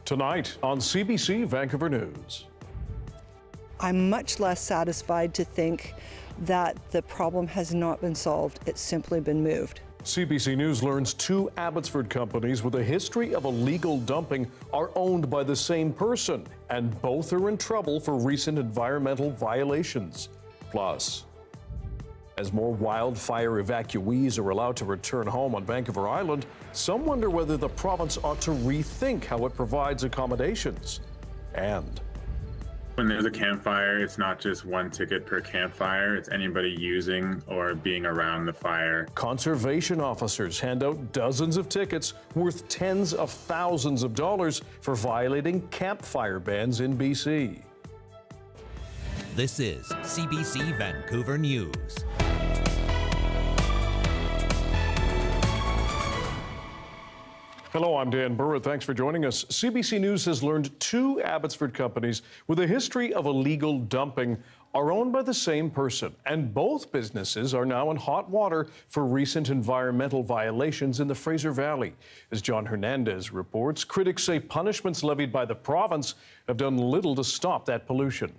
Tonight on CBC Vancouver News. I'm much less satisfied to think that the problem has not been solved. It's simply been moved. CBC News learns two Abbotsford companies with a history of illegal dumping are owned by the same person, and both are in trouble for recent environmental violations. Plus, as more wildfire evacuees are allowed to return home on Vancouver Island, some wonder whether the province ought to rethink how it provides accommodations. And when there's a campfire, it's not just one ticket per campfire, it's anybody using or being around the fire. Conservation officers hand out dozens of tickets worth tens of thousands of dollars for violating campfire bans in BC. This is CBC Vancouver News. Hello, I'm Dan Burritt. Thanks for joining us. CBC News has learned two Abbotsford companies with a history of illegal dumping are owned by the same person, and both businesses are now in hot water for recent environmental violations in the Fraser Valley. As John Hernandez reports, critics say punishments levied by the province have done little to stop that pollution.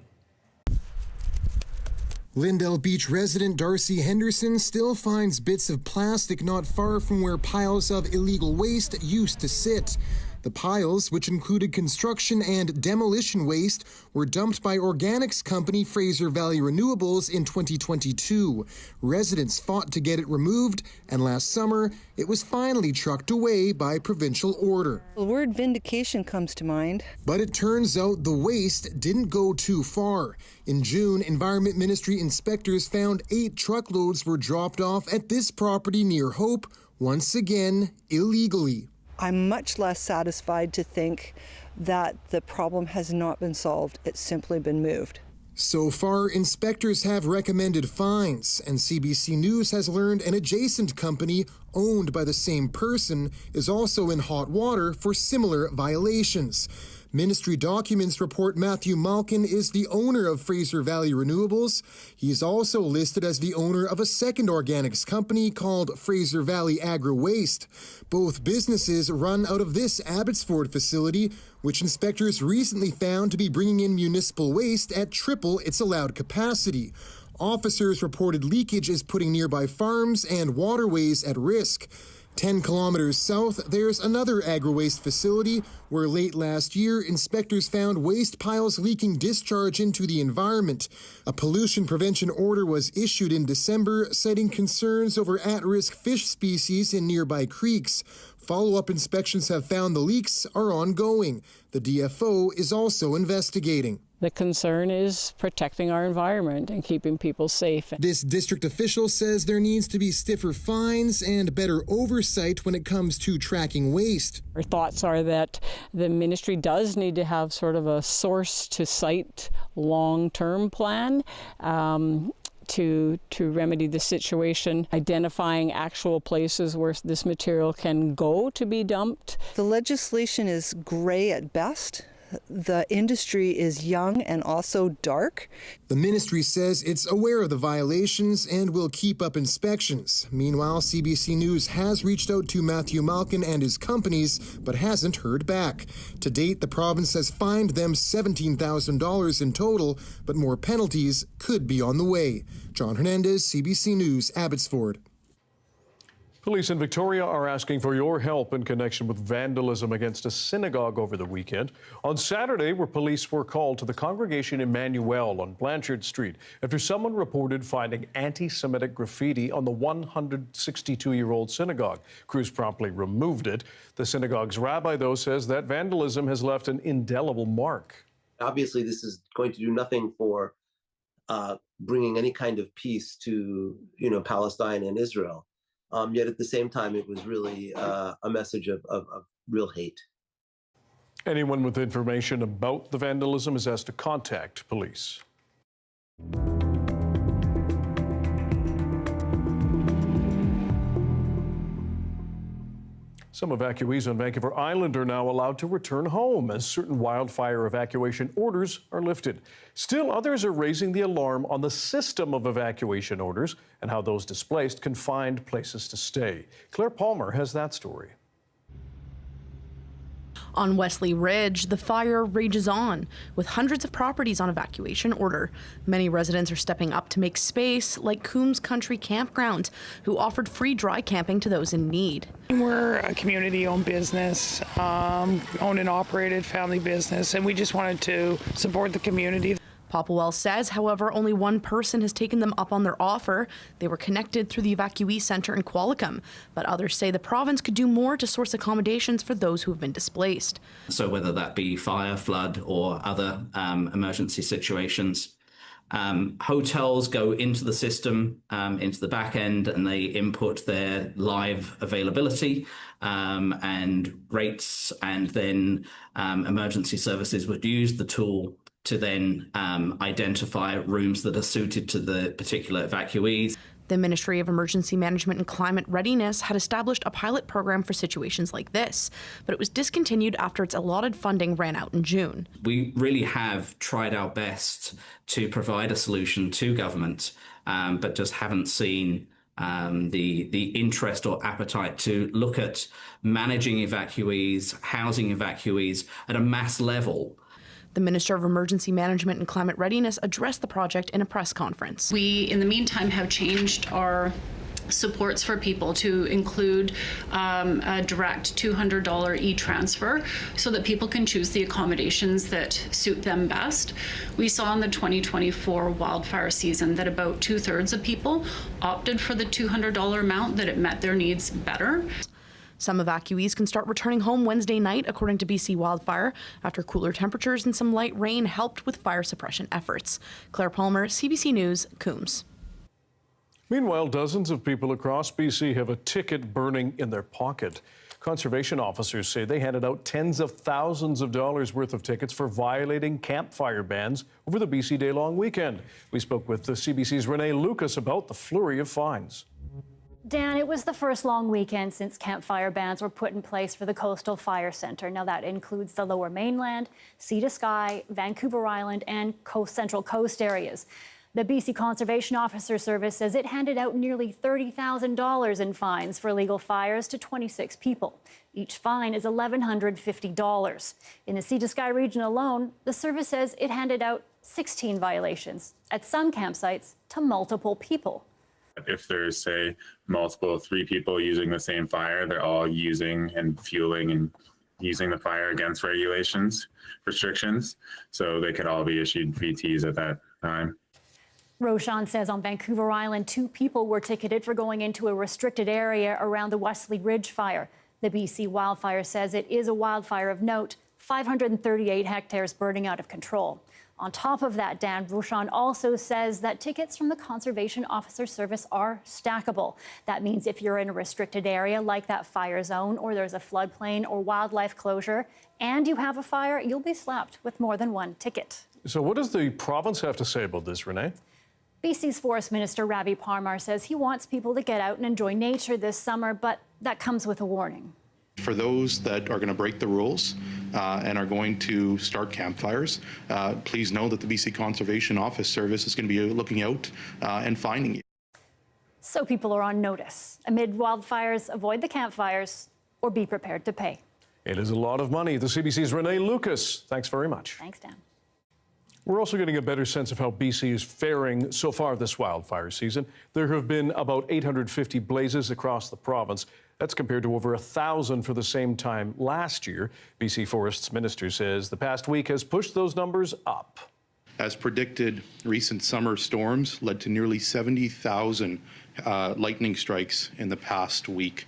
Lindell Beach resident Darcy Henderson still finds bits of plastic not far from where piles of illegal waste used to sit. The piles, which included construction and demolition waste, were dumped by organics company Fraser Valley Renewables in 2022. Residents fought to get it removed, and last summer, it was finally trucked away by provincial order. The word vindication comes to mind. But it turns out the waste didn't go too far. In June, Environment Ministry inspectors found 8 truckloads were dropped off at this property near Hope, once again illegally. I'm much less satisfied to think that the problem has not been solved. It's simply been moved. So far, inspectors have recommended fines, and CBC News has learned an adjacent company owned by the same person is also in hot water for similar violations. Ministry documents report Matthew Malkin is the owner of Fraser Valley Renewables. He is also listed as the owner of a second organics company called Fraser Valley Agri Waste. Both businesses run out of this Abbotsford facility, which inspectors recently found to be bringing in municipal waste at triple its allowed capacity. Officers reported leakage is putting nearby farms and waterways at risk. 10 kilometers south, there's another agri-waste facility where late last year, inspectors found waste piles leaking discharge into the environment. A pollution prevention order was issued in December, citing concerns over at-risk fish species in nearby creeks. Follow-up inspections have found the leaks are ongoing. The DFO is also investigating. The concern is protecting our environment and keeping people safe. This district official says there needs to be stiffer fines and better oversight when it comes to tracking waste. Our thoughts are that the ministry does need to have sort of a source-to-site long-term plan to remedy the situation, identifying actual places where this material can go to be dumped. The legislation is gray at best. The industry is young and also dark. The ministry says it's aware of the violations and will keep up inspections. Meanwhile, CBC News has reached out to Matthew Malkin and his companies, but hasn't heard back. To date, the province has fined them $17,000 in total, but more penalties could be on the way. John Hernandez, CBC News, Abbotsford. Police in Victoria are asking for your help in connection with vandalism against a synagogue over the weekend. On Saturday, where police were called to the congregation Emmanuel on Blanchard Street after someone reported finding anti-Semitic graffiti on the 162-year-old synagogue. Crews promptly removed it. The synagogue's rabbi, though, says that vandalism has left an indelible mark. Obviously, this is going to do nothing for bringing any kind of peace to, Palestine and Israel. Yet at the same time, it was really a message of real hate. Anyone with information about the vandalism is asked to contact police. Some evacuees on Vancouver Island are now allowed to return home as certain wildfire evacuation orders are lifted. Still, others are raising the alarm on the system of evacuation orders and how those displaced can find places to stay. Claire Palmer has that story. On Wesley Ridge, the fire rages on, with hundreds of properties on evacuation order. Many residents are stepping up to make space, like Coombs Country Campground, who offered free dry camping to those in need. We're a community-owned business, owned and operated family business, and we just wanted to support the community. Popplewell says, however, only one person has taken them up on their offer. They were connected through the evacuee center in Qualicum, but others say the province could do more to source accommodations for those who have been displaced. So whether that be fire, flood, or other emergency situations, hotels go into the system, into the back end, and they input their live availability and rates, and then emergency services would use the tool to then identify rooms that are suited to the particular evacuees. The Ministry of Emergency Management and Climate Readiness had established a pilot program for situations like this, but it was discontinued after its allotted funding ran out in June. We really have tried our best to provide a solution to government, but just haven't seen the interest or appetite to look at managing evacuees, housing evacuees at a mass level. The Minister of Emergency Management and Climate Readiness addressed the project in a press conference. We, in the meantime, have changed our supports for people to include a direct $200 e-transfer so that people can choose the accommodations that suit them best. We saw in the 2024 wildfire season that about 2/3 of people opted for the $200 amount, that it met their needs better. Some evacuees can start returning home Wednesday night, according to BC Wildfire, after cooler temperatures and some light rain helped with fire suppression efforts. Claire Palmer, CBC News, Coombs. Meanwhile, dozens of people across BC have a ticket burning in their pocket. Conservation officers say they handed out tens of thousands of dollars worth of tickets for violating campfire bans over the BC Day-long weekend. We spoke with the CBC's Renee Lucas about the flurry of fines. Dan, it was the first long weekend since campfire bans were put in place for the Coastal Fire Centre. Now that includes the Lower Mainland, Sea to Sky, Vancouver Island and Central Coast areas. The BC Conservation Officer Service says it handed out nearly $30,000 in fines for illegal fires to 26 people. Each fine is $1,150. In the Sea to Sky region alone, the service says it handed out 16 violations at some campsites to multiple people. If there's, say, three people using the same fire, they're all using and fueling and using the fire against restrictions. So they could all be issued VTs at that time. Roshan says on Vancouver Island, 2 people were ticketed for going into a restricted area around the Wesley Ridge fire. The BC Wildfire says it is a wildfire of note, 538 hectares burning out of control. On top of that, Dan Burritt also says that tickets from the Conservation Officer Service are stackable. That means if you're in a restricted area like that fire zone, or there's a floodplain or wildlife closure, and you have a fire, you'll be slapped with more than 1 ticket. So what does the province have to say about this, Renee? BC's Forest Minister Ravi Parmar says he wants people to get out and enjoy nature this summer, but that comes with a warning. For those that are going to break the rules and are going to start campfires, please know that the BC Conservation Office Service is going to be looking out and finding you. So people are on notice. Amid wildfires, avoid the campfires or be prepared to pay. It is a lot of money. The CBC's Renee Lucas. Thanks very much. Thanks, Dan. We're also getting a better sense of how BC is faring so far this wildfire season. There have been about 850 blazes across the province. That's compared to over 1,000 for the same time last year. BC Forests Minister says the past week has pushed those numbers up. As predicted, recent summer storms led to nearly 70,000 lightning strikes in the past week,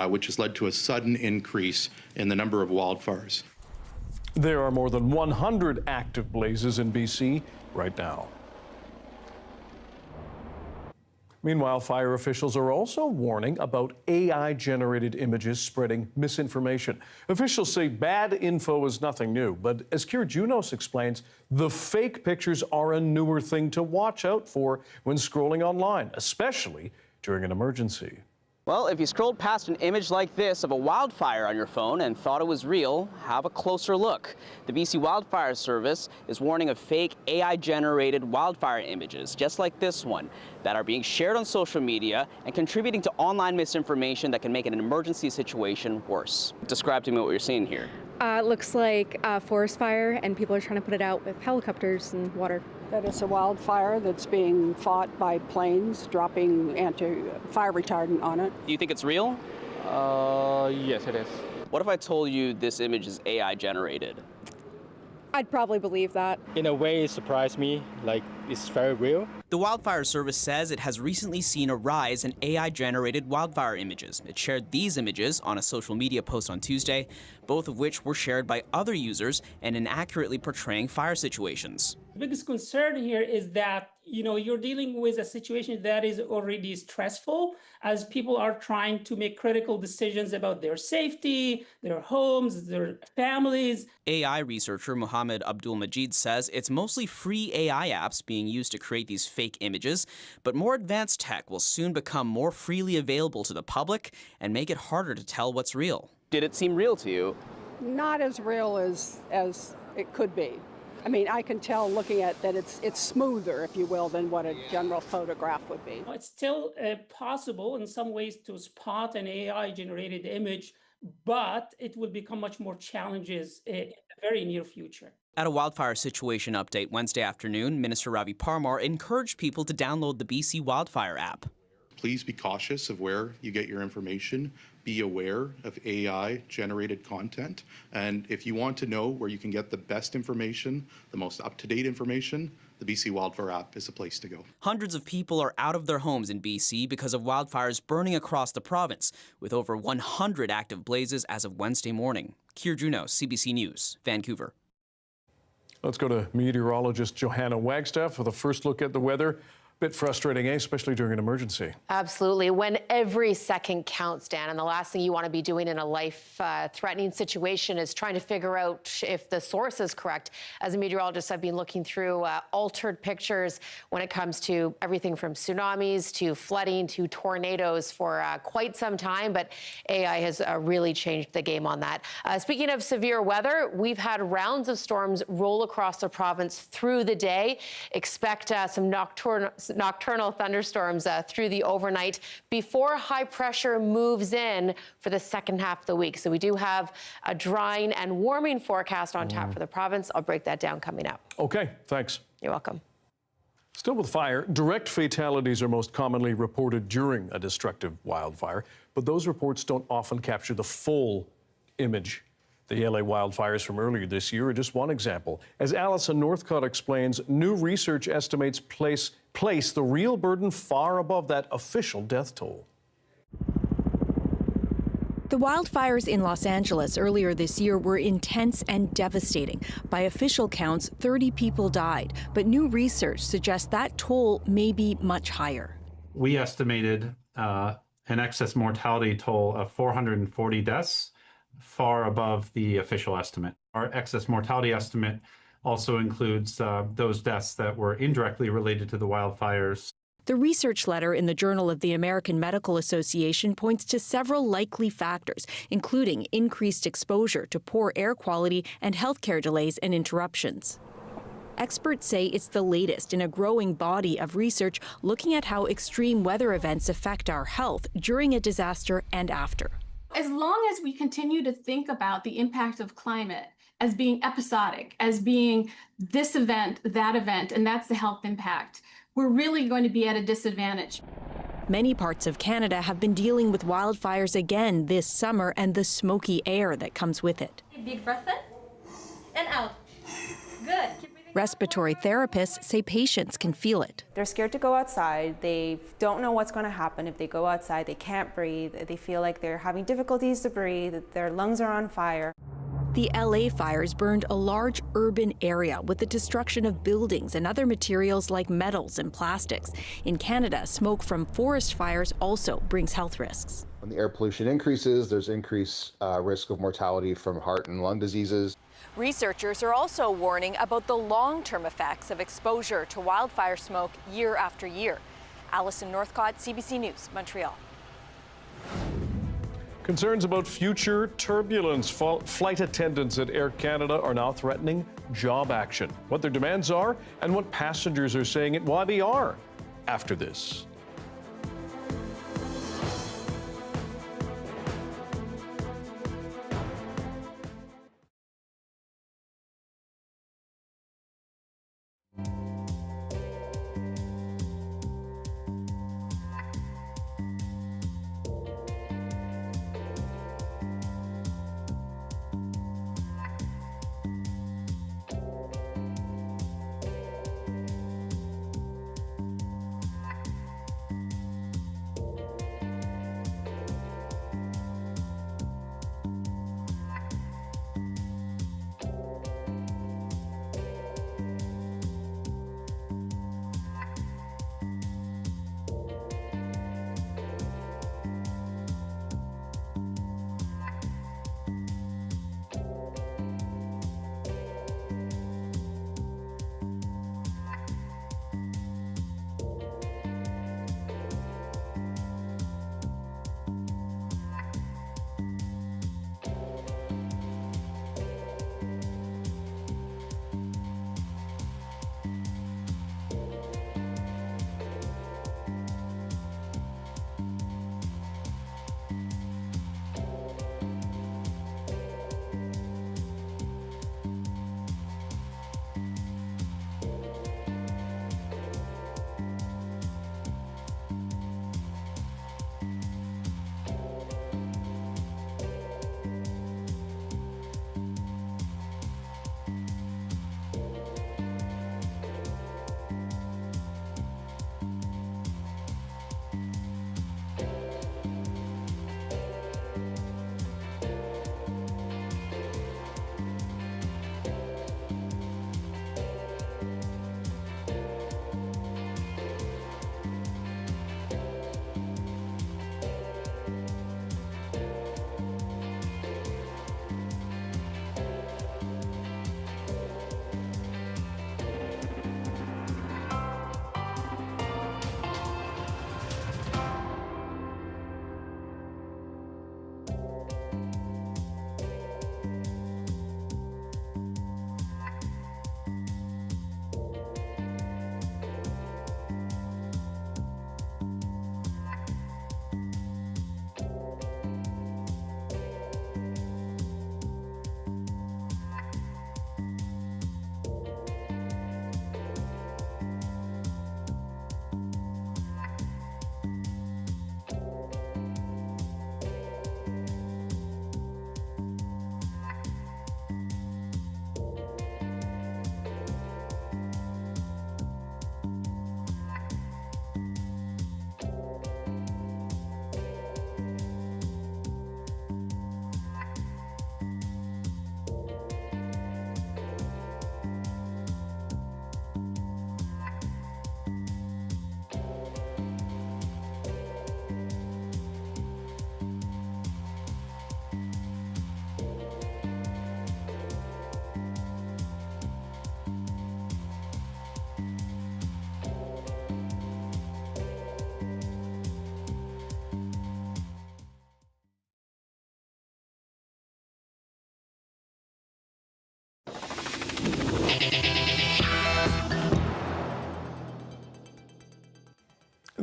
which has led to a sudden increase in the number of wildfires. There are more than 100 active blazes in BC right now. Meanwhile, fire officials are also warning about AI-generated images spreading misinformation. Officials say bad info is nothing new, but as Keir Junos explains, the fake pictures are a newer thing to watch out for when scrolling online, especially during an emergency. Well, if you scrolled past an image like this of a wildfire on your phone and thought it was real, have a closer look. The BC Wildfire Service is warning of fake AI-generated wildfire images, just like this one, that are being shared on social media and contributing to online misinformation that can make an emergency situation worse. Describe to me what you're seeing here. It looks like a forest fire, and people are trying to put it out with helicopters and water. That it's a wildfire that's being fought by planes dropping fire retardant on it. Do you think it's real? Yes, it is. What if I told you this image is AI generated? I'd probably believe that. In a way, it surprised me, like it's very real. The Wildfire Service says it has recently seen a rise in AI-generated wildfire images. It shared these images on a social media post on Tuesday, both of which were shared by other users and inaccurately portraying fire situations. The biggest concern here is that, you're dealing with a situation that is already stressful as people are trying to make critical decisions about their safety, their homes, their families. AI researcher Mohammed Abdul-Majid says it's mostly free AI apps being used to create these fake images, but more advanced tech will soon become more freely available to the public and make it harder to tell what's real. Did it seem real to you? Not as real as it could be. I mean, I can tell looking at that it's smoother, if you will, than what a general photograph would be. It's still possible in some ways to spot an AI-generated image, but it will become much more challenges in the very near future. At a wildfire situation update Wednesday afternoon, Minister Ravi Parmar encouraged people to download the BC Wildfire app. Please be cautious of where you get your information. Be aware of AI-generated content. And if you want to know where you can get the best information, the most up-to-date information, the BC Wildfire app is the place to go. Hundreds of people are out of their homes in BC because of wildfires burning across the province, with over 100 active blazes as of Wednesday morning. Keir Juno, CBC News, Vancouver. Let's go to meteorologist Johanna Wagstaff with a first look at the weather. Bit frustrating, especially during an emergency. Absolutely. When every second counts, Dan, and the last thing you want to be doing in a life-threatening situation is trying to figure out if the source is correct. As a meteorologist, I've been looking through altered pictures when it comes to everything from tsunamis to flooding to tornadoes for quite some time, but AI has really changed the game on that. Speaking of severe weather, we've had rounds of storms roll across the province through the day. Expect some nocturnal thunderstorms through the overnight before high pressure moves in for the second half of the week. So we do have a drying and warming forecast on tap for the province. I'll break that down coming up. Okay, thanks. You're welcome. Still with fire, direct fatalities are most commonly reported during a destructive wildfire, but those reports don't often capture the full image. The LA wildfires from earlier this year are just one example. As Alison Northcott explains, new research estimates place the real burden far above that official death toll. The wildfires in Los Angeles earlier this year were intense and devastating. By official counts, 30 people died, but new research suggests that toll may be much higher. We estimated an excess mortality toll of 440 deaths, far above the official estimate. Our excess mortality estimate also includes those deaths that were indirectly related to the wildfires. The research letter in the Journal of the American Medical Association points to several likely factors, including increased exposure to poor air quality and healthcare delays and interruptions. Experts say it's the latest in a growing body of research looking at how extreme weather events affect our health during a disaster and after. As long as we continue to think about the impact of climate as being episodic, as being this event, that event, and that's the health impact, we're really going to be at a disadvantage. Many parts of Canada have been dealing with wildfires again this summer and the smoky air that comes with it. Big breath in and out. Good. Respiratory therapists say patients can feel it. They're scared to go outside. They don't know what's going to happen if they go outside. They can't breathe. They feel like they're having difficulties to breathe, that their lungs are on fire. The LA fires burned a large urban area with the destruction of buildings and other materials like metals and plastics. In Canada, smoke from forest fires also brings health risks. When the air pollution increases, there's increased risk of mortality from heart and lung diseases. Researchers are also warning about the long-term effects of exposure to wildfire smoke year after year. Alison Northcott, CBC News, Montreal. Concerns about future turbulence. Flight attendants at Air Canada are now threatening job action. What their demands are and what passengers are saying and why they are after this.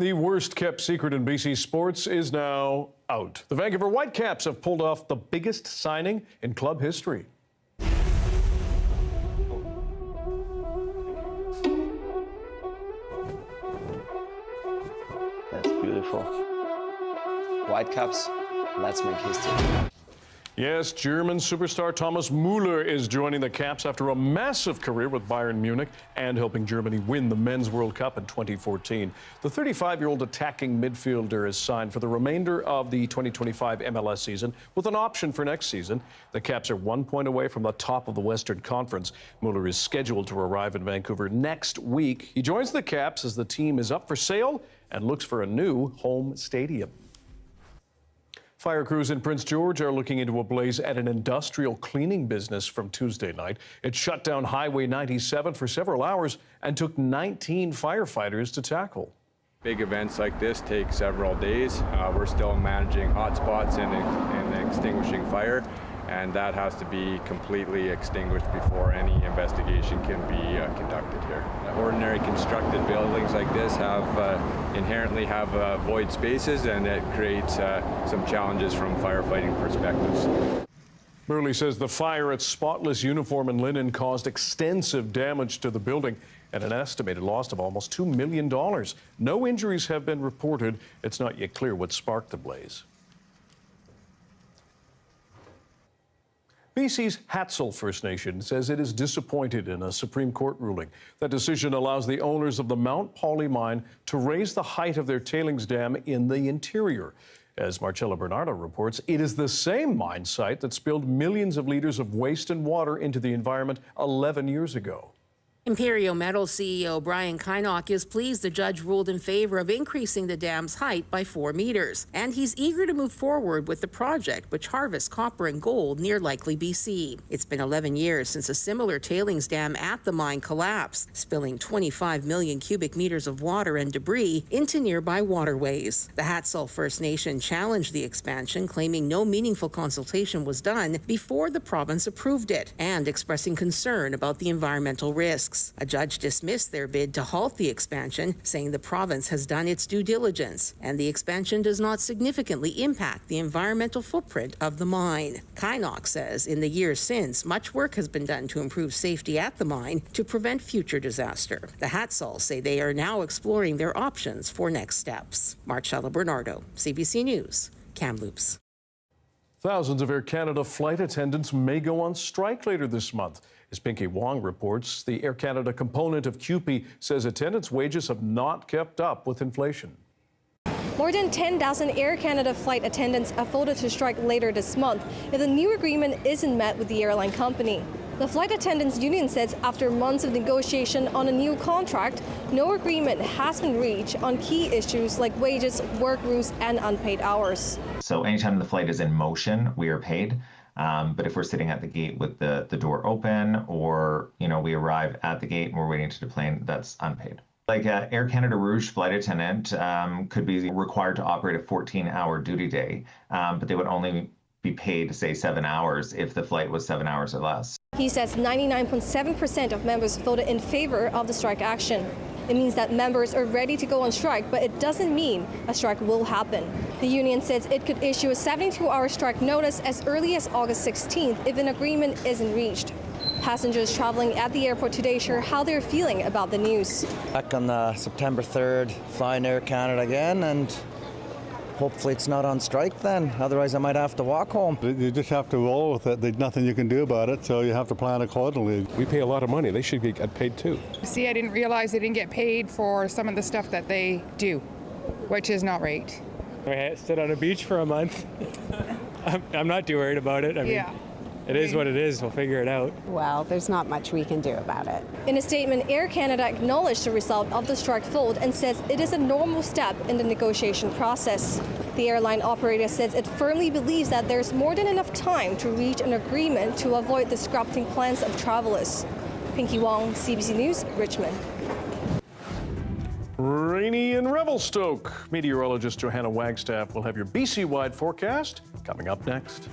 The worst kept secret in BC sports is now out. The Vancouver Whitecaps have pulled off the biggest signing in club history. That's beautiful. Whitecaps, let's make history. Yes, German superstar Thomas Müller is joining the Caps after a massive career with Bayern Munich and helping Germany win the Men's World Cup in 2014. The 35-year-old attacking midfielder is signed for the remainder of the 2025 MLS season with an option for next season. The Caps are 1 point away from the top of the Western Conference. Müller is scheduled to arrive in Vancouver next week. He joins the Caps as the team is up for sale and looks for a new home stadium. Fire crews in Prince George are looking into a blaze at an industrial cleaning business from Tuesday night. It shut down Highway 97 for several hours and took 19 firefighters to tackle. Big events like this take several days. We're still managing hotspots and extinguishing fire, and that has to be completely extinguished before any investigation can be conducted here. Ordinary constructed buildings like this inherently have void spaces, and it creates some challenges from firefighting perspectives. Burley says the fire at Spotless Uniform and Linen caused extensive damage to the building and an estimated loss of almost $2 million. No injuries have been reported. It's not yet clear what sparked the blaze. BC's Hatzel First Nation says it is disappointed in a Supreme Court ruling. That decision allows the owners of the Mount Polley mine to raise the height of their tailings dam in the interior. As Marcella Bernardo reports, it is the same mine site that spilled millions of liters of waste and water into the environment 11 years ago. Imperial Metals CEO Brian Kynock is pleased the judge ruled in favor of increasing the dam's height by 4 meters. And he's eager to move forward with the project, which harvests copper and gold near Likely, BC. It's been 11 years since a similar tailings dam at the mine collapsed, spilling 25 million cubic meters of water and debris into nearby waterways. The Hatzel First Nation challenged the expansion, claiming no meaningful consultation was done before the province approved it, and expressing concern about the environmental risks. A judge dismissed their bid to halt the expansion, saying the province has done its due diligence and the expansion does not significantly impact the environmental footprint of the mine. Kynock says in the years since, much work has been done to improve safety at the mine to prevent future disaster. The Hatzels say they are now exploring their options for next steps. Marcella Bernardo, CBC News, Kamloops. Thousands of Air Canada flight attendants may go on strike later this month. As Pinky Wong reports, the Air Canada component of CUPE says attendants' wages have not kept up with inflation. More than 10,000 Air Canada flight attendants have voted to strike later this month if the new agreement isn't met with the airline company. The Flight Attendants Union says after months of negotiation on a new contract, no agreement has been reached on key issues like wages, work rules, and unpaid hours. So anytime the flight is in motion, we are paid. But if we're sitting at the gate with the door open, or we arrive at the gate and we're waiting to deplane, that's unpaid. Like Air Canada Rouge flight attendant could be required to operate a 14-hour duty day, but they would only be paid, say, 7 hours if the flight was 7 hours or less. He says 99.7% of members voted in favor of the strike action. It means that members are ready to go on strike, but it doesn't mean a strike will happen. The union says it could issue a 72-hour strike notice as early as August 16th if an agreement isn't reached. Passengers traveling at the airport today share how they're feeling about the news. Back on September 3rd, flying Air Canada again, and hopefully it's not on strike then, otherwise I might have to walk home. You just have to roll with it. There's nothing you can do about it, so you have to plan accordingly. We pay a lot of money. They should get paid too. See, I didn't realize they didn't get paid for some of the stuff that they do, which is not right. I stood on a beach for a month. I'm not too worried about it. I mean, it is what it is. We'll figure it out. Well, there's not much we can do about it. In a statement, Air Canada acknowledged the result of the strike vote and says it is a normal step in the negotiation process. The airline operator says it firmly believes that there's more than enough time to reach an agreement to avoid disrupting plans of travelers. Pinky Wong, CBC News, Richmond. Rainy in Revelstoke. Meteorologist Johanna Wagstaff will have your BC-wide forecast coming up next.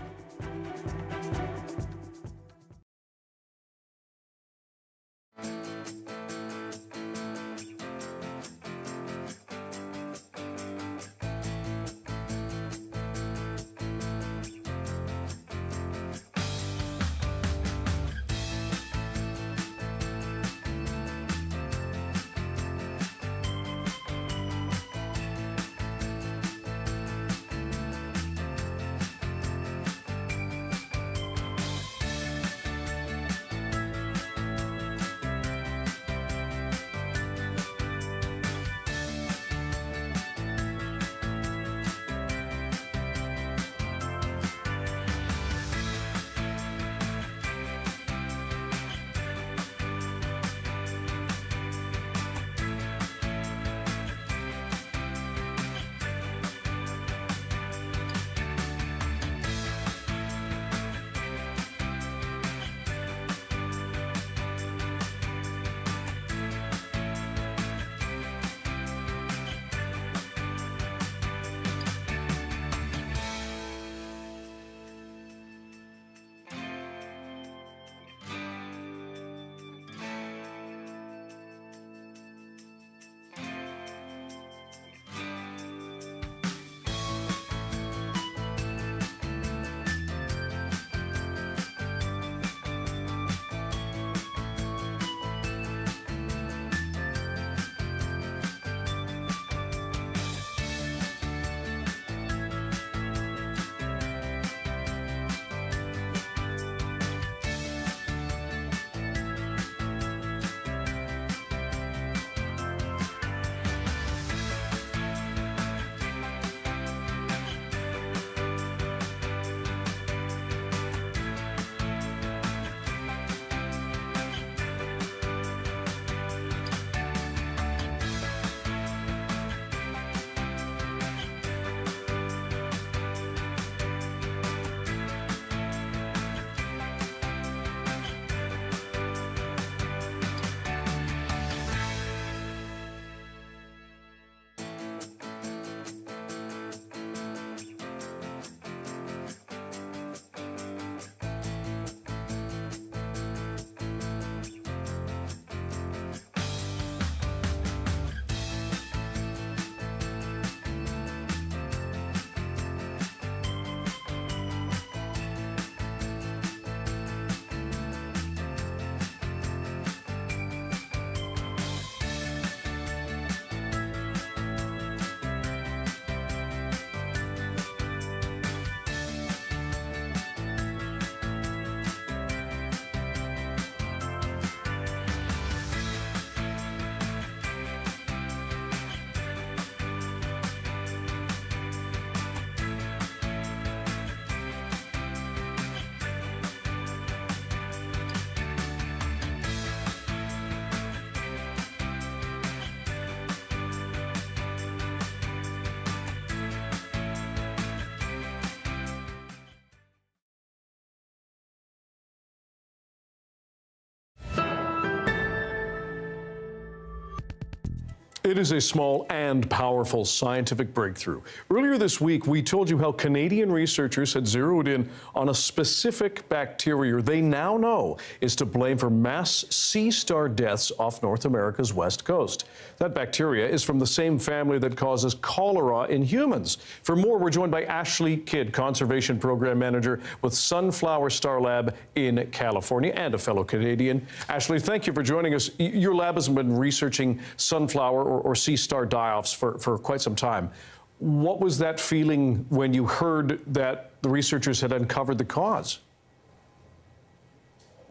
It is a small and powerful scientific breakthrough. Earlier this week, we told you how Canadian researchers had zeroed in on a specific bacteria they now know is to blame for mass sea star deaths off North America's west coast. That bacteria is from the same family that causes cholera in humans. For more, we're joined by Ashley Kidd, Conservation Program Manager with Sunflower Star Lab in California and a fellow Canadian. Ashley, thank you for joining us. Your lab has been researching sunflower or sea star die-offs for quite some time. What was that feeling when you heard that the researchers had uncovered the cause?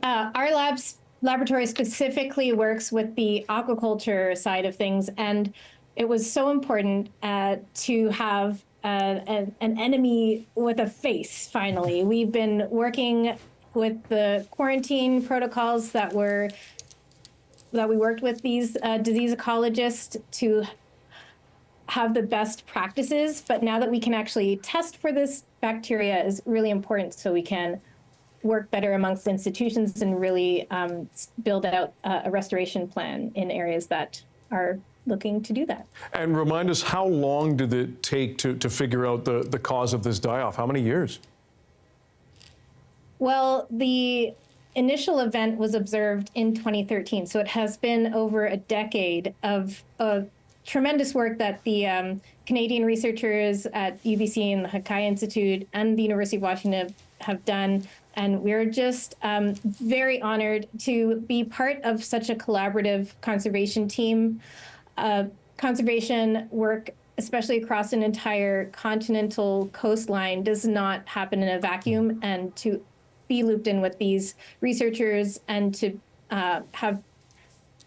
Our laboratory specifically works with the aquaculture side of things, and it was so important to have an enemy with a face, finally. We've been working with the quarantine protocols that we worked with these disease ecologists to have the best practices, but now that we can actually test for this bacteria is really important so we can work better amongst institutions and really build out a restoration plan in areas that are looking to do that. And remind us, how long did it take to figure out the cause of this die-off? How many years? Well, the initial event was observed in 2013, so it has been over a decade of tremendous work that the Canadian researchers at UBC and the Hakai Institute and the University of Washington have done. And we're just very honored to be part of such a collaborative conservation team. Conservation work, especially across an entire continental coastline, does not happen in a vacuum, and to be looped in with these researchers and to have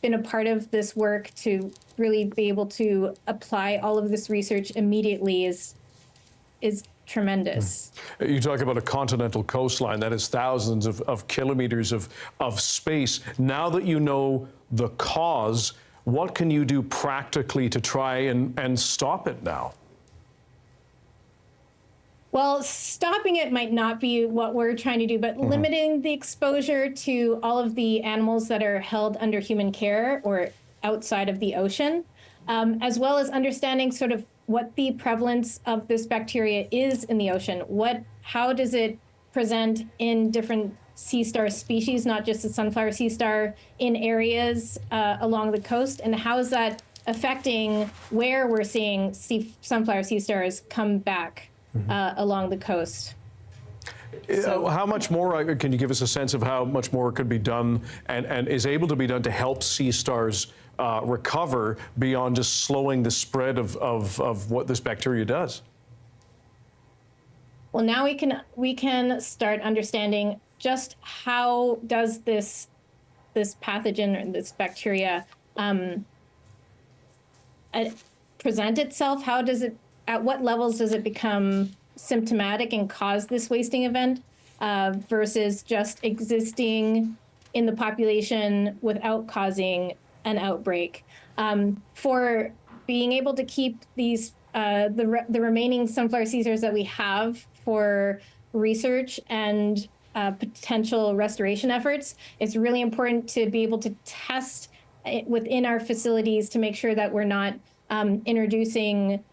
been a part of this work to really be able to apply all of this research immediately is tremendous. You talk about a continental coastline that is thousands of kilometers of space. Now that you know the cause, what can you do practically to try and stop it now? Well, stopping it might not be what we're trying to do, but limiting the exposure to all of the animals that are held under human care or outside of the ocean, as well as understanding sort of what the prevalence of this bacteria is in the ocean. How does it present in different sea star species, not just the sunflower sea star, in areas along the coast, and how is that affecting where we're seeing sunflower sea stars come back along the coast. So, how much more, can you give us a sense of how much more could be done and is able to be done to help sea stars recover beyond just slowing the spread of what this bacteria does? Well, now we can start understanding just how does this pathogen or this bacteria present itself? How does it, at what levels does it become symptomatic and cause this wasting event versus just existing in the population without causing an outbreak? For being able to keep these the remaining sunflower sea stars that we have for research and potential restoration efforts, it's really important to be able to test it within our facilities to make sure that we're not introducing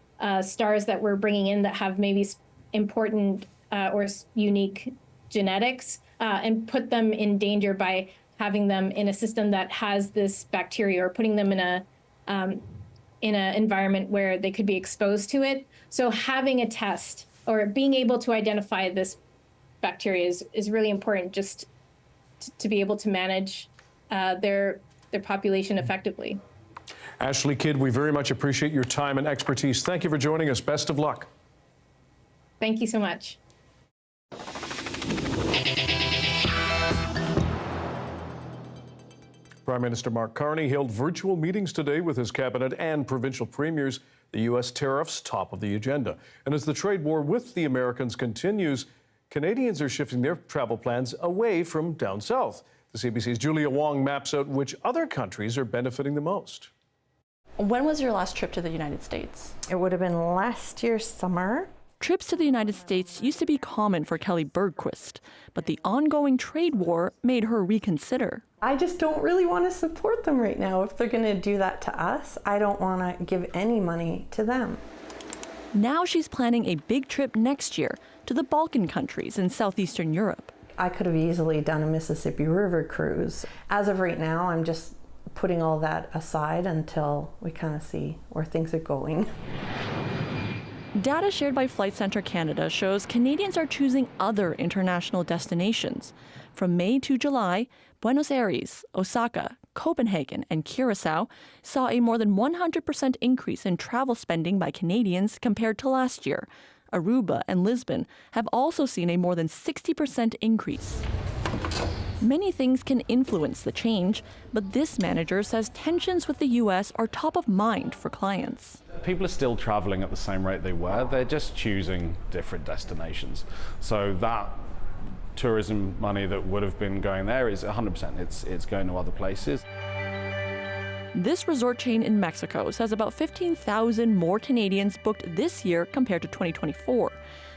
stars that we're bringing in that have maybe important or unique genetics and put them in danger by having them in a system that has this bacteria or putting them in an environment where they could be exposed to it. So having a test or being able to identify this bacteria is really important just to be able to manage their population effectively. Ashley Kidd, we very much appreciate your time and expertise. Thank you for joining us. Best of luck. Thank you so much. Prime Minister Mark Carney held virtual meetings today with his cabinet and provincial premiers. The U.S. tariffs top of the agenda. And as the trade war with the Americans continues, Canadians are shifting their travel plans away from down south. The CBC's Julia Wong maps out which other countries are benefiting the most. When was your last trip to the United States? It would have been last year summer. Trips to the United States used to be common for Kelly Bergquist, but the ongoing trade war made her reconsider. I just don't really want to support them right now. If they're going to do that to us, I don't want to give any money to them. Now she's planning a big trip next year to the Balkan countries in southeastern Europe. I could have easily done a Mississippi River cruise. As of right now, I'm just putting all that aside until we kind of see where things are going. Data shared by Flight Centre Canada shows Canadians are choosing other international destinations. From May to July, Buenos Aires, Osaka, Copenhagen, and Curacao saw a more than 100% increase in travel spending by Canadians compared to last year. Aruba and Lisbon have also seen a more than 60% increase. Many things can influence the change, but this manager says tensions with the U.S. are top of mind for clients. People are still traveling at the same rate they were. They're just choosing different destinations. So that tourism money that would have been going there is 100%. It's going to other places. This resort chain in Mexico says about 15,000 more Canadians booked this year compared to 2024.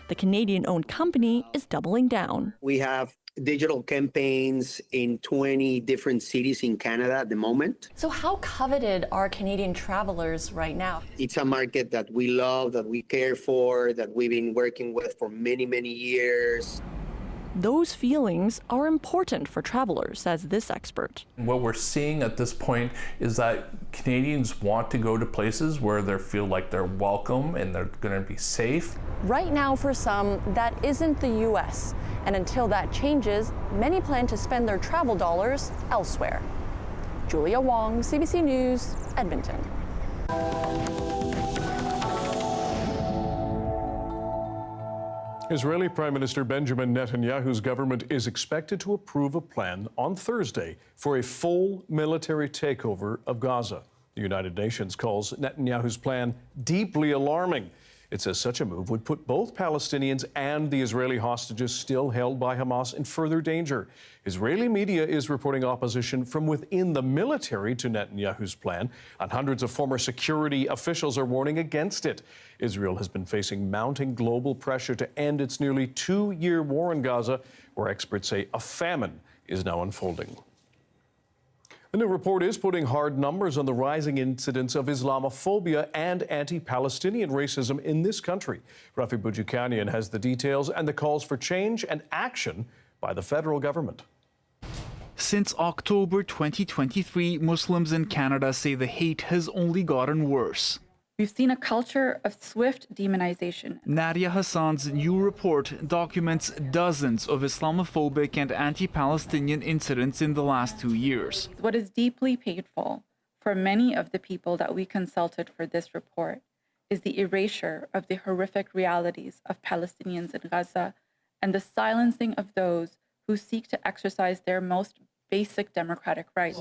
The Canadian-owned company is doubling down. We have digital campaigns in 20 different cities in Canada at the moment. So how coveted are Canadian travelers right now? It's a market that we love, that we care for, that we've been working with for many, many years. Those feelings are important for travelers, says this expert. What we're seeing at this point is that Canadians want to go to places where they feel like they're welcome and they're going to be safe. Right now, for some, that isn't the U.S. And until that changes, many plan to spend their travel dollars elsewhere. Julia Wong, CBC News, Edmonton. Israeli Prime Minister Benjamin Netanyahu's government is expected to approve a plan on Thursday for a full military takeover of Gaza. The United Nations calls Netanyahu's plan deeply alarming. It says such a move would put both Palestinians and the Israeli hostages still held by Hamas in further danger. Israeli media is reporting opposition from within the military to Netanyahu's plan, and hundreds of former security officials are warning against it. Israel has been facing mounting global pressure to end its nearly 2-year war in Gaza, where experts say a famine is now unfolding. The new report is putting hard numbers on the rising incidence of Islamophobia and anti-Palestinian racism in this country. Rafi Boudjikanian has the details and the calls for change and action by the federal government. Since October 2023, Muslims in Canada say the hate has only gotten worse. We've seen a culture of swift demonization. Nadia Hassan's new report documents dozens of Islamophobic and anti-Palestinian incidents in the last 2 years. What is deeply painful for many of the people that we consulted for this report is the erasure of the horrific realities of Palestinians in Gaza and the silencing of those who seek to exercise their most basic democratic rights.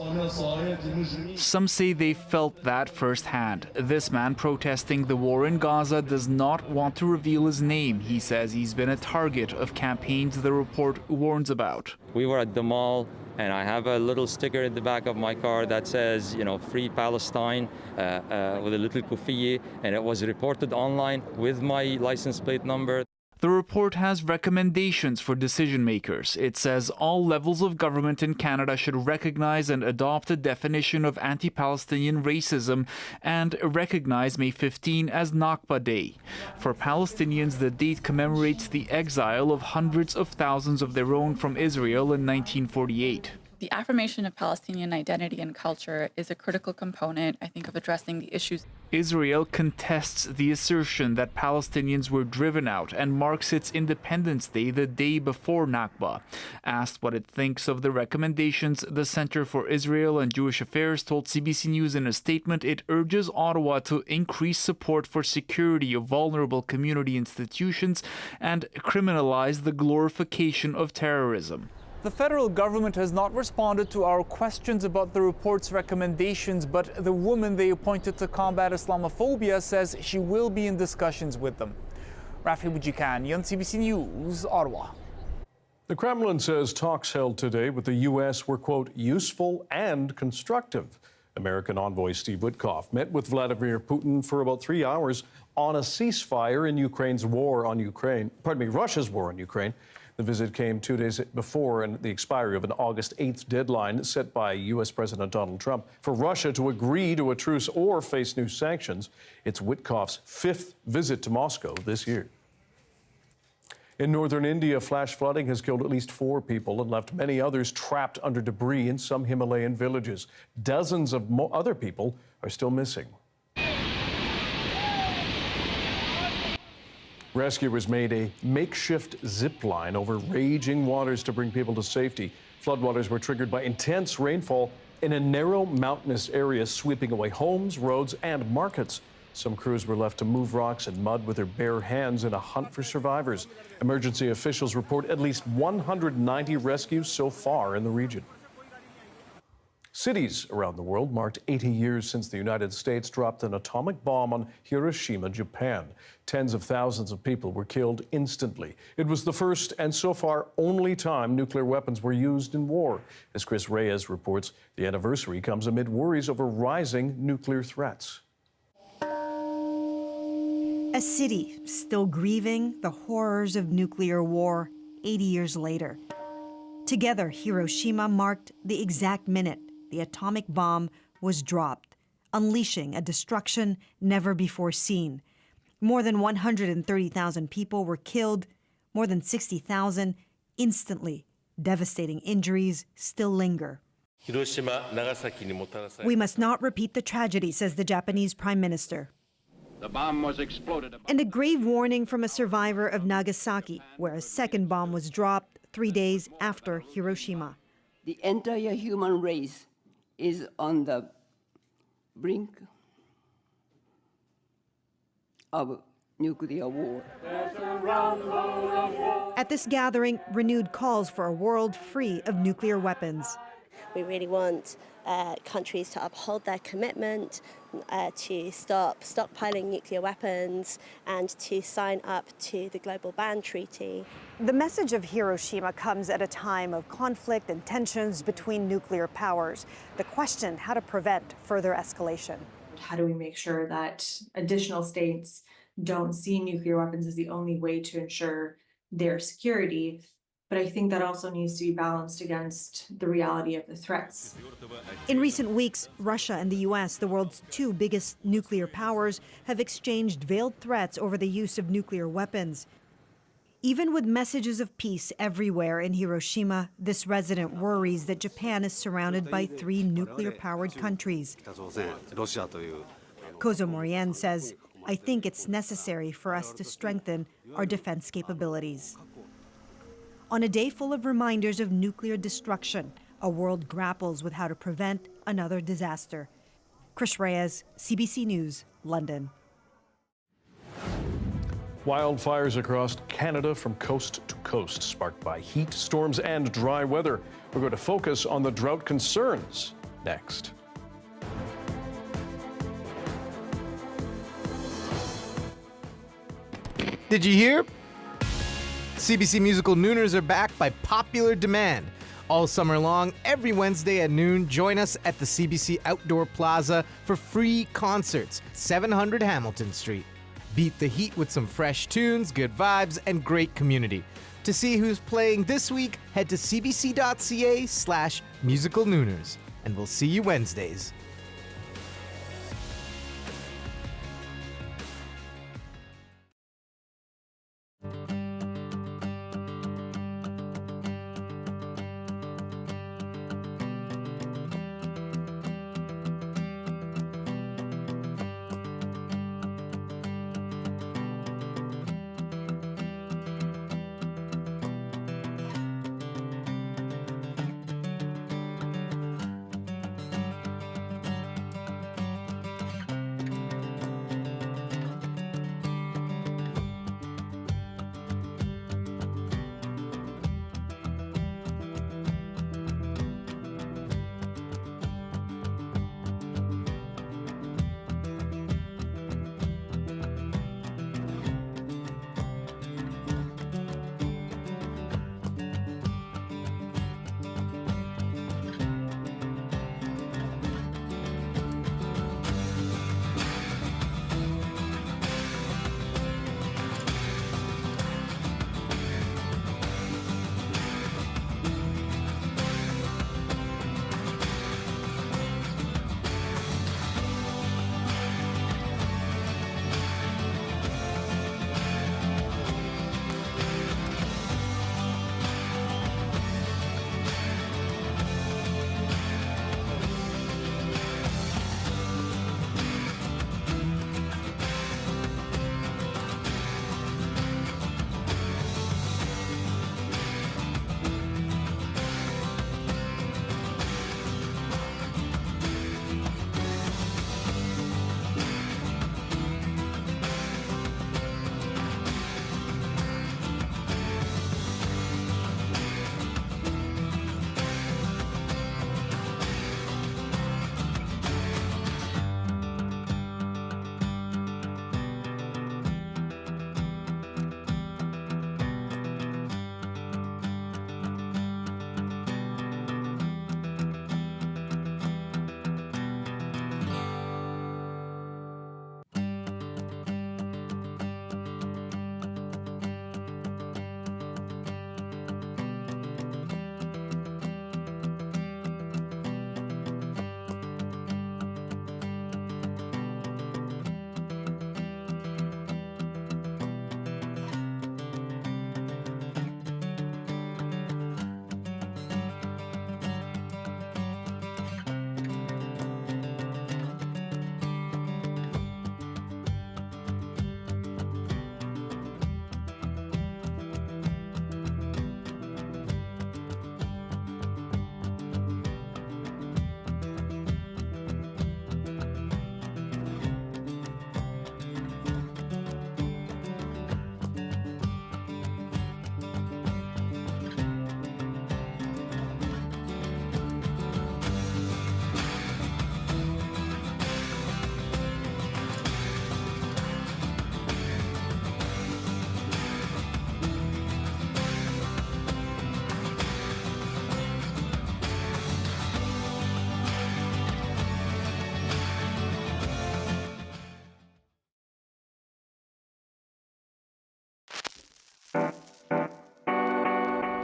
Some say they felt that firsthand. This man protesting the war in Gaza does not want to reveal his name. He says he's been a target of campaigns the report warns about. We were at the mall, and I have a little sticker in the back of my car that says, Free Palestine, with a little kufiye, and it was reported online with my license plate number. The report has recommendations for decision makers. It says all levels of government in Canada should recognize and adopt a definition of anti-Palestinian racism and recognize May 15 as Nakba Day. For Palestinians, the date commemorates the exile of hundreds of thousands of their own from Israel in 1948. The affirmation of Palestinian identity and culture is a critical component, I think, of addressing the issues. Israel contests the assertion that Palestinians were driven out and marks its Independence Day the day before Nakba. Asked what it thinks of the recommendations, the Center for Israel and Jewish Affairs told CBC News in a statement it urges Ottawa to increase support for security of vulnerable community institutions and criminalize the glorification of terrorism. The federal government has not responded to our questions about the report's recommendations, but the woman they appointed to combat Islamophobia says she will be in discussions with them. Rafi Boudjikanian, CBC News, Ottawa. The Kremlin says talks held today with the U.S. were, quote, useful and constructive. American envoy Steve Witkoff met with Vladimir Putin for about 3 hours on a ceasefire in Russia's war on Ukraine. The visit came 2 days before the expiry of an August 8th deadline set by U.S. President Donald Trump for Russia to agree to a truce or face new sanctions. It's Witkoff's 5th visit to Moscow this year. In northern India, flash flooding has killed at least 4 people and left many others trapped under debris in some Himalayan villages. Dozens of other people are still missing. Rescuers made a makeshift zip line over raging waters to bring people to safety. Floodwaters were triggered by intense rainfall in a narrow mountainous area, sweeping away homes, roads, and markets. Some crews were left to move rocks and mud with their bare hands in a hunt for survivors. Emergency officials report at least 190 rescues so far in the region. Cities around the world marked 80 years since the United States dropped an atomic bomb on Hiroshima, Japan. Tens of thousands of people were killed instantly. It was the first and so far only time nuclear weapons were used in war. As Chris Reyes reports, the anniversary comes amid worries over rising nuclear threats. A city still grieving the horrors of nuclear war 80 years later. Together, Hiroshima marked the exact minute the atomic bomb was dropped, unleashing a destruction never before seen. More than 130,000 people were killed, more than 60,000 instantly. Devastating injuries still linger. We must not repeat the tragedy, says the Japanese Prime Minister. The bomb was exploded. And a grave warning from a survivor of Nagasaki, where a second bomb was dropped 3 days after Hiroshima. The entire human race is on the brink of nuclear war. At this gathering, renewed calls for a world free of nuclear weapons. We really want countries to uphold their commitment to stop stockpiling nuclear weapons and to sign up to the Global Ban Treaty. The message of Hiroshima comes at a time of conflict and tensions between nuclear powers. The question, how to prevent further escalation. How do we make sure that additional states don't see nuclear weapons as the only way to ensure their security? But I think that also needs to be balanced against the reality of the threats. In recent weeks, Russia and the U.S., the world's 2 biggest nuclear powers, have exchanged veiled threats over the use of nuclear weapons. Even with messages of peace everywhere in Hiroshima, this resident worries that Japan is surrounded by 3 nuclear-powered countries. Kozo Morien says, "I think it's necessary for us to strengthen our defense capabilities." On a day full of reminders of nuclear destruction, a world grapples with how to prevent another disaster. Chris Reyes, CBC News, London. Wildfires across Canada from coast to coast, sparked by heat, storms, and dry weather. We're going to focus on the drought concerns next. Did you hear? CBC Musical Nooners are back by popular demand. All summer long, every Wednesday at noon, join us at the CBC Outdoor Plaza for free concerts, 700 Hamilton Street. Beat the heat with some fresh tunes, good vibes, and great community. To see who's playing this week, head to cbc.ca/musicalnooners. And we'll see you Wednesdays.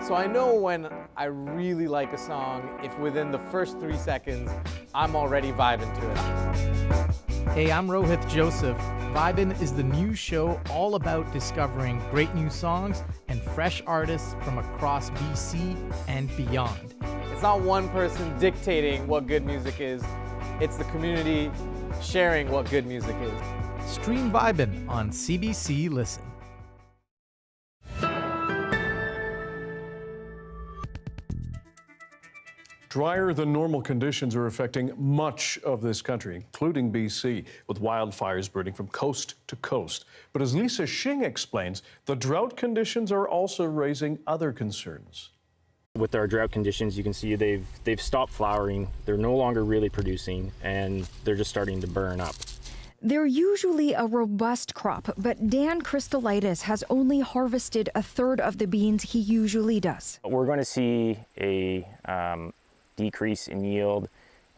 So I know when I really like a song, if within the first 3 seconds, I'm already vibing to it. Hey, I'm Rohith Joseph. Vibin' is the new show all about discovering great new songs and fresh artists from across BC and beyond. It's not one person dictating what good music is, it's the community sharing what good music is. Stream Vibin' on CBC Listen. Drier than normal conditions are affecting much of this country, including BC, with wildfires burning from coast to coast. But as Lisa Shing explains, the drought conditions are also raising other concerns. With our drought conditions, you can see they've stopped flowering, they're no longer really producing, and they're just starting to burn up. They're usually a robust crop, but Dan Crystalitis has only harvested a third of the beans he usually does. We're going to see a decrease in yield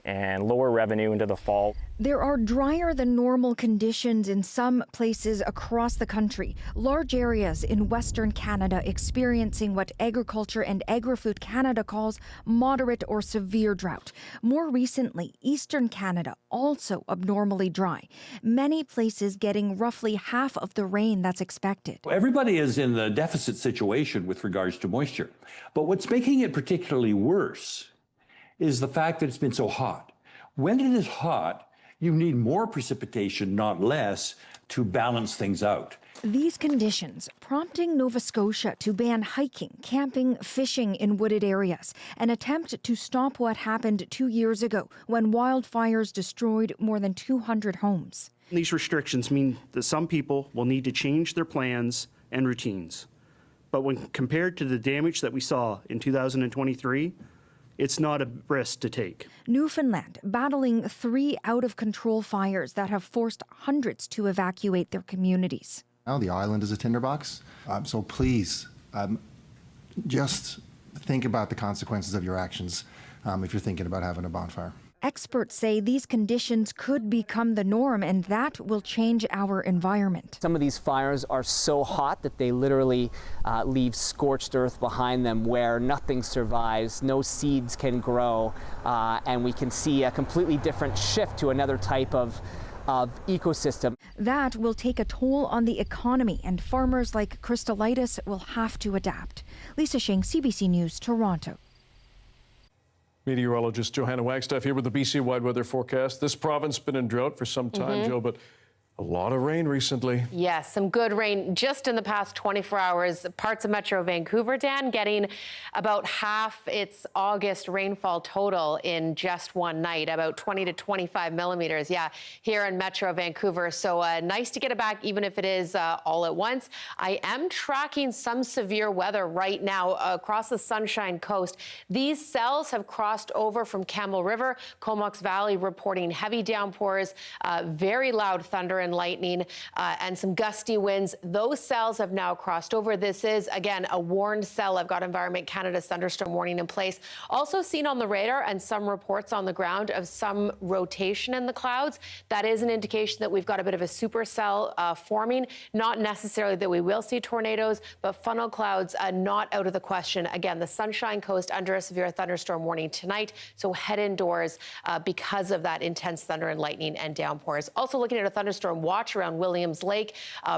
and lower revenue into the fall. There are drier than normal conditions in some places across the country. Large areas in Western Canada experiencing what Agriculture and Agri-Food Canada calls moderate or severe drought. More recently, Eastern Canada also abnormally dry. Many places getting roughly half of the rain that's expected. Everybody is in the deficit situation with regards to moisture. But what's making it particularly worse is the fact that it's been so hot. When it is hot, you need more precipitation, not less, to balance things out. These conditions prompting Nova Scotia to ban hiking, camping, fishing in wooded areas, an attempt to stop what happened 2 years ago when wildfires destroyed more than 200 homes. These restrictions mean that some people will need to change their plans and routines. But when compared to the damage that we saw in 2023, it's not a risk to take. Newfoundland battling 3 out-of-control fires that have forced hundreds to evacuate their communities. Now the island is a tinderbox, so please just think about the consequences of your actions if you're thinking about having a bonfire. Experts say these conditions could become the norm, and that will change our environment. Some of these fires are so hot that they literally leave scorched earth behind them where nothing survives, no seeds can grow, and we can see a completely different shift to another type of ecosystem. That will take a toll on the economy, and farmers like Crystalitis will have to adapt. Lisa Shing, CBC News, Toronto. Meteorologist Johanna Wagstaff here with the BC-wide weather forecast. This province has been in drought for some time, Joe, but a lot of rain recently. Yes, some good rain just in the past 24 hours. Parts of Metro Vancouver, Dan, getting about half its August rainfall total in just one night, about 20 to 25 millimeters. Yeah, here in Metro Vancouver. So nice to get it back, even if it is all at once. I am tracking some severe weather right now across the Sunshine Coast. These cells have crossed over from Camel River, Comox Valley reporting heavy downpours, very loud thunder and lightning, and some gusty winds. Those cells have now crossed over. This is, again, a warned cell. I've got Environment Canada's thunderstorm warning in place. Also seen on the radar and some reports on the ground of some rotation in the clouds. That is an indication that we've got a bit of a supercell forming. Not necessarily that we will see tornadoes, but funnel clouds not out of the question. Again, the Sunshine Coast under a severe thunderstorm warning tonight, so head indoors because of that intense thunder and lightning and downpours. Also looking at a thunderstorm watch around Williams Lake,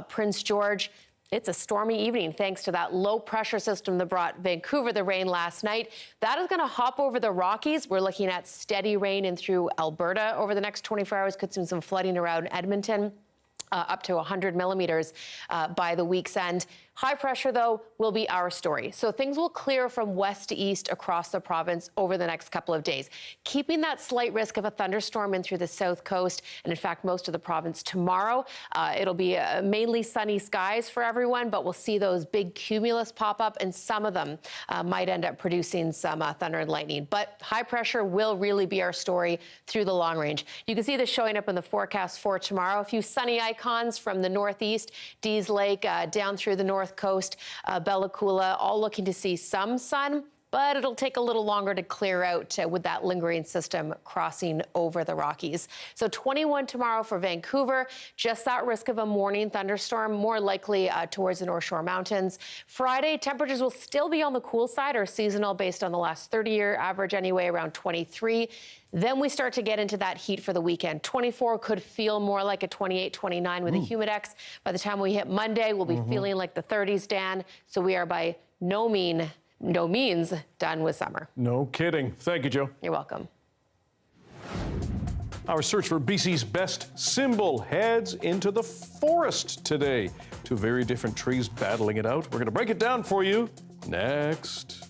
Prince George. It's a stormy evening thanks to that low pressure system that brought Vancouver the rain last night. That is going to hop over the Rockies. We're looking at steady rain in through Alberta over the next 24 hours. Could see some flooding around Edmonton. Up to 100 millimeters by the week's end. High pressure, though, will be our story. So things will clear from west to east across the province over the next couple of days, keeping that slight risk of a thunderstorm in through the south coast and, in fact, most of the province tomorrow. It'll be mainly sunny skies for everyone, but we'll see those big cumulus pop up, and some of them might end up producing some thunder and lightning. But high pressure will really be our story through the long range. You can see this showing up in the forecast for tomorrow. A few sunny icons from the northeast, Dees Lake down through the north coast, Bella Coola, all looking to see some sun. but it'll take a little longer to clear out with that lingering system crossing over the Rockies. So 21 tomorrow for Vancouver, just that risk of a morning thunderstorm, more likely towards the North Shore Mountains. Friday, temperatures will still be on the cool side or seasonal based on the last 30-year average anyway, around 23. Then we start to get into that heat for the weekend. 24 could feel more like a 28, 29 with a humidex. By the time we hit Monday, we'll be feeling like the 30s, Dan. So we are by no means done with summer. No kidding. Thank you, Joe. You're welcome. Our search for BC's best symbol heads into the forest today. Two very different trees battling it out. We're going to break it down for you next.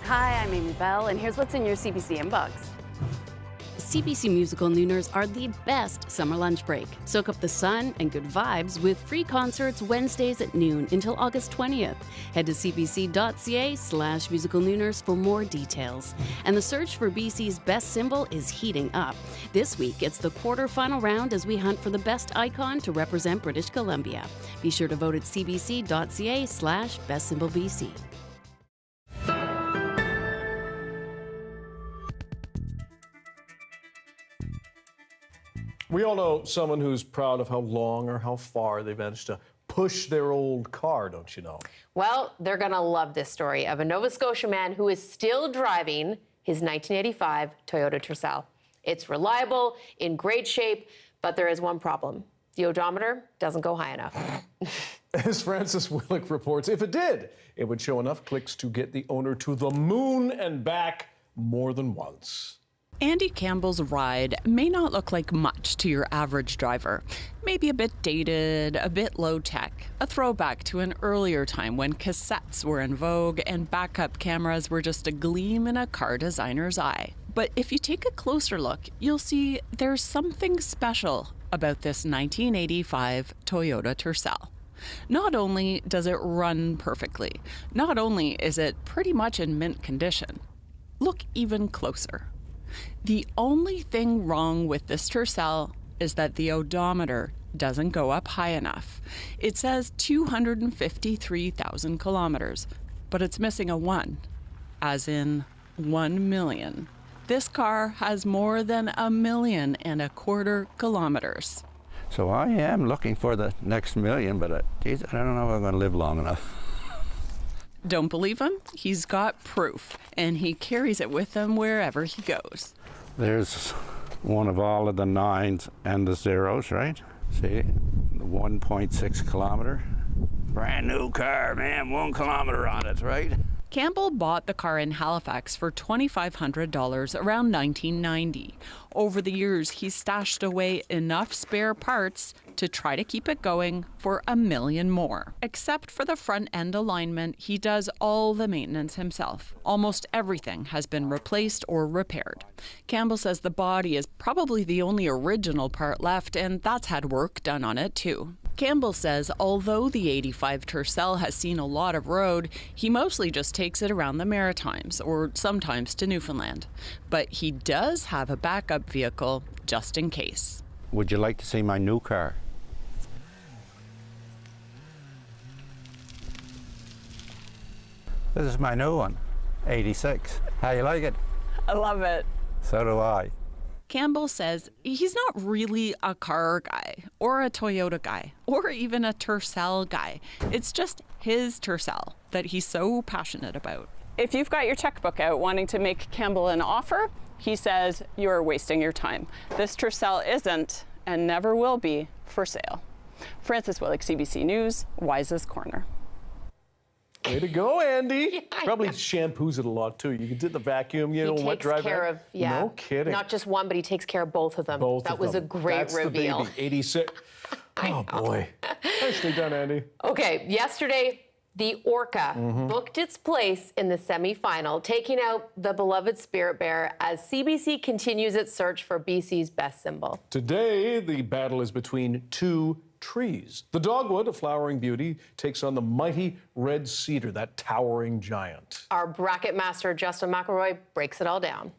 Hi, I'm Amy Bell, and here's what's in your CBC inbox. CBC Musical Nooners are the best summer lunch break. Soak up the sun and good vibes with free concerts Wednesdays at noon until August 20th. Head to cbc.ca/musicalnooners for more details. And the search for BC's best symbol is heating up. This week, it's the quarterfinal round as we hunt for the best icon to represent British Columbia. Be sure to vote at cbc.ca/bestsymbolbc. We all know someone who's proud of how long or how far they managed to push their old car, don't you know? Well, they're going to love this story of a Nova Scotia man who is still driving his 1985 Toyota Tercel. It's reliable, in great shape, but there is one problem. The odometer doesn't go high enough. As Francis Willick reports, if it did, it would show enough clicks to get the owner to the moon and back more than once. Andy Campbell's ride may not look like much to your average driver. Maybe a bit dated, a bit low-tech, a throwback to an earlier time when cassettes were in vogue and backup cameras were just a gleam in a car designer's eye. But if you take a closer look, you'll see there's something special about this 1985 Toyota Tercel. Not only does it run perfectly, not only is it pretty much in mint condition, look even closer. The only thing wrong with this Tercel is that the odometer doesn't go up high enough. It says 253,000 kilometers, but it's missing a 1, as in 1 million. This car has more than 1.25 million kilometers. So I am looking for the next million, but geez, I don't know if I'm going to live long enough. Don't believe him? He's got proof, and he carries it with him wherever he goes. There's one of all of the 9s and the 0s, right? See, the 1.6 kilometer. Brand new car, man, 1 kilometer on it, right? Campbell bought the car in Halifax for $2,500 around 1990. Over the years, he stashed away enough spare parts to try to keep it going for 1 million more. Except for the front end alignment, he does all the maintenance himself. Almost everything has been replaced or repaired. Campbell says the body is probably the only original part left, and that's had work done on it too. Campbell says although the 85 Tercel has seen a lot of road, he mostly just takes it around the Maritimes or sometimes to Newfoundland. But he does have a backup vehicle just in case. Would you like to see my new car? This is my new one, 86. How you like it? I love it. So do I. Campbell says he's not really a car guy or a Toyota guy or even a Tercel guy. It's just his Tercel that he's so passionate about. If you've got your checkbook out wanting to make Campbell an offer, he says you're wasting your time. This Tercel isn't and never will be for sale. Francis Willick, CBC News, Wise's Corner. Way to go, Andy. Probably shampoos it a lot, too. You did the vacuum, you know, He wet takes dry care vac- of, yeah. No kidding. Not just one, but he takes care of both of them. Both that of was them. a great That's reveal. The baby, 86. Oh, boy. Nicely done, Andy. Okay, yesterday, the Orca booked its place in the semifinal, taking out the beloved Spirit Bear as CBC continues its search for BC's best symbol. Today, the battle is between 2 trees. The dogwood, a flowering beauty, takes on the mighty red cedar, that towering giant. Our bracket master, Justin McElroy, breaks it all down.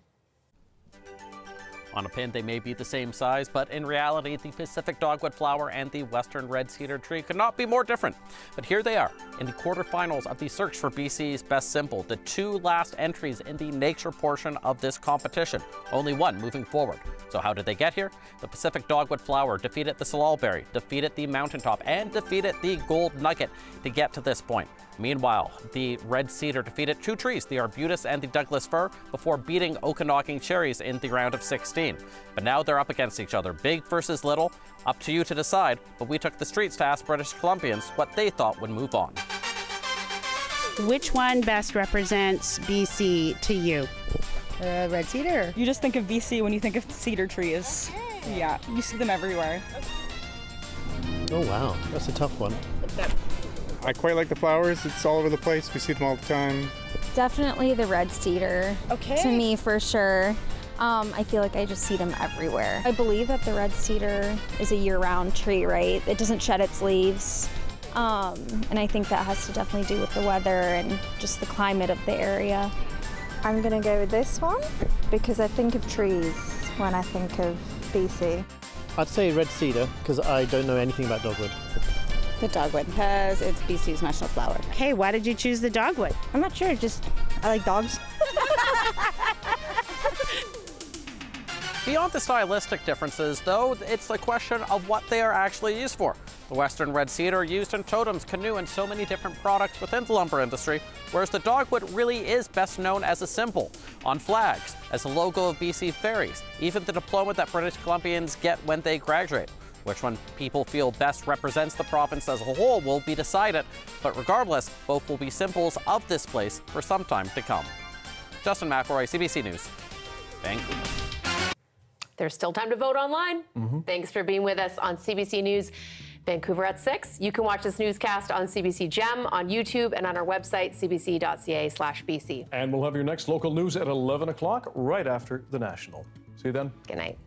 On a pin, they may be the same size, but in reality, the Pacific dogwood flower and the western red cedar tree could not be more different. But here they are, in the quarterfinals of the search for BC's best symbol, the 2 last entries in the nature portion of this competition. Only one moving forward. So how did they get here? The Pacific dogwood flower defeated the salalberry, defeated the mountaintop, and defeated the gold nugget to get to this point. Meanwhile, the red cedar defeated 2 trees, the arbutus and the Douglas fir, before beating Okanagan cherries in the round of 16. But now they're up against each other, big versus little. Up to you to decide, but we took the streets to ask British Columbians what they thought would move on. Which one best represents BC to you? Red cedar. You just think of BC when you think of cedar trees. Yeah, you see them everywhere. Oh wow, that's a tough one. I quite like the flowers. It's all over the place. We see them all the time. Definitely the red cedar. Okay. To me, for sure. I feel like I just see them everywhere. I believe that the red cedar is a year-round tree, right? It doesn't shed its leaves. And I think that has to definitely do with the weather and just the climate of the area. I'm gonna go with this one because I think of trees when I think of BC. I'd say red cedar because I don't know anything about dogwood. The dogwood, because it's BC's national flower. Okay, why did you choose the dogwood? I'm not sure, just I like dogs. Beyond the stylistic differences, though, it's a question of what they are actually used for. The Western red cedar used in totems, canoe, and so many different products within the lumber industry, whereas the dogwood really is best known as a symbol, on flags, as the logo of BC ferries, even the diploma that British Columbians get when they graduate. Which one people feel best represents the province as a whole will be decided, but regardless, both will be symbols of this place for some time to come. Justin McElroy, CBC News, Vancouver. There's still time to vote online. Thanks for being with us on CBC News Vancouver at 6. You can watch this newscast on CBC Gem, on YouTube, and on our website, cbc.ca/BC. And we'll have your next local news at 11 o'clock, right after the National. See you then. Good night.